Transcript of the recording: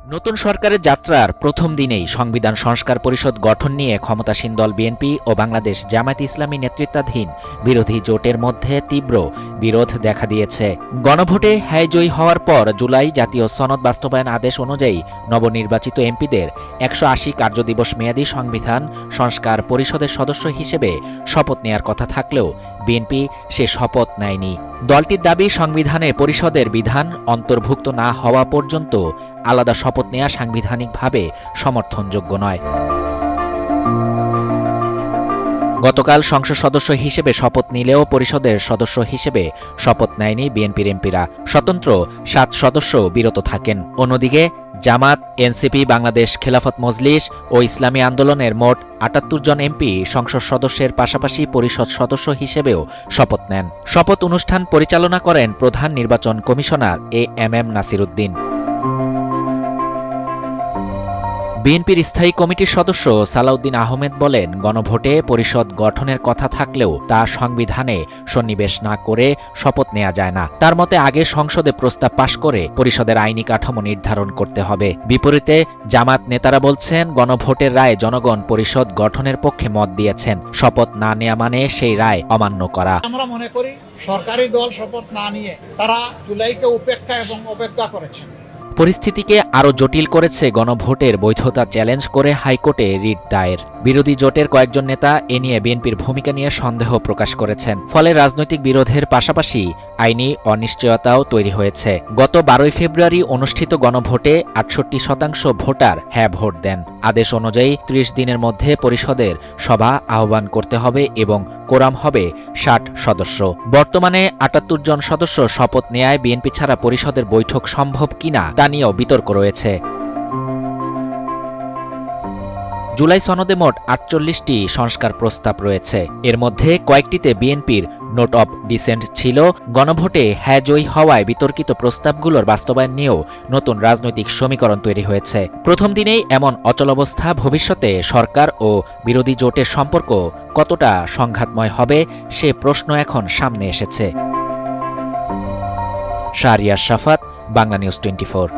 নতুন সরকারের যাত্রার প্রথম দিনেই সংবিধান সংস্কার পরিষদ গঠন নিয়ে ক্ষমতাসীন দল বিএনপি ও বাংলাদেশ জামায়াতে ইসলামী নেতৃত্বাধীন বিরোধী জোটের মধ্যে তীব্র বিরোধ দেখা দিয়েছে। গণভোটে হ্যায় জয়ী হওয়ার পর জুলাই জাতীয় সনদ বাস্তবায়ন আদেশ অনুযায়ী নবনির্বাচিত এমপিদের ১৮০ কার্যদিবস মেয়াদী সংবিধান সংস্কার পরিষদের সদস্য হিসেবে শপথ নেয়ার কথা থাকলেও বিএনপি সে শপথ নেয়নি। দলটির দাবি, সংবিধানে পরিষদের বিধান অন্তর্ভুক্ত না হওয়া পর্যন্ত আলাদা শপথ নেওয়া সাংবিধানিকভাবে সমর্থনযোগ্য নয়। গতকাল সংসদ সদস্য হিসেবে শপথ নিলেও পরিষদের সদস্য হিসেবে শপথ নেয়নি বিএনপির এমপিরা। স্বতন্ত্র ৭ সদস্য বিরত থাকেন। অন্যদিকে জামাত, এনসিপি, বাংলাদেশ খেলাফত মজলিস ও ইসলামী আন্দোলনের মোট ৭৮ জন এমপি সংসদ সদস্যের পাশাপাশি পরিষদ সদস্য হিসেবেও শপথ নেন। শপথ অনুষ্ঠান পরিচালনা করেন প্রধান নির্বাচন কমিশনার এএমএম নাসির উদ্দিন। বিএনপির স্থায়ী কমিটির সদস্য সালাউদ্দিন আহমেদ বলেন, গণভোটে পরিষদ গঠনের কথা থাকলেও তা সংবিধানে সন্নিবেশ না করে শপথ নেওয়া যায় না। তার মতে আগে সংসদে প্রস্তাব পাশ করে পরিষদের আইনি কাঠামো নির্ধারণ করতে হবে। বিপরীতে জামাত নেতারা বলছেন, গণভোটের রায়ে জনগণ পরিষদ গঠনের পক্ষে মত দিয়েছেন। শপথ না নেওয়া মানে সেই রায় অমান্য করা। আমরা মনে করি সরকারি দল শপথ না নিয়ে তারা জুলাইকে উপেক্ষা এবং অবজ্ঞা করেছেন। পরিস্থিতিকে আরও জটিল করেছে গণভোটের বৈধতা চ্যালেঞ্জ করে হাইকোর্টে রিট দায়ের। বিরোধী জোটের কয়েকজন নেতা এ নিয়ে বিএনপির ভূমিকা নিয়ে সন্দেহ প্রকাশ করেছেন। ফলে রাজনৈতিক বিরোধের পাশাপাশি আইনি অনিশ্চয়তাও তৈরি হয়েছে। গত ১২ ফেব্রুয়ারি অনুষ্ঠিত গণভোটে ৬৮% ভোটার হ্যাঁ ভোট দেন। আদেশ অনুযায়ী ৩০ দিনের মধ্যে পরিষদের সভা আহ্বান করতে হবে এবং কোরাম হবে ৬০ সদস্য। বর্তমানে ৭৮ জন সদস্য শপথ নেয়ায় বিএনপি ছাড়া পরিষদের বৈঠক সম্ভব কিনা তা নিয়েও বিতর্ক রয়েছে। জুলাই সনদে মোট ৪৮টি সংস্কার প্রস্তাব রয়েছে। এর মধ্যে কয়েকটিতে বিএনপির নোট অব ডিসেন্ট ছিল। গণভোটে হ্যাঁ জয়ী হওয়ায় বিতর্কিত প্রস্তাবগুলোর বাস্তবায়ন নিয়েও নতুন রাজনৈতিক সমীকরণ তৈরি হয়েছে। প্রথম দিনেই এমন অচলাবস্থা ভবিষ্যতে সরকার ও বিরোধী জোটের সম্পর্ক কতটা সংঘাতময় হবে সে প্রশ্ন এখন সামনে এসেছে। শাহরিয়ার শাফাত, বাংলা নিউজ 24।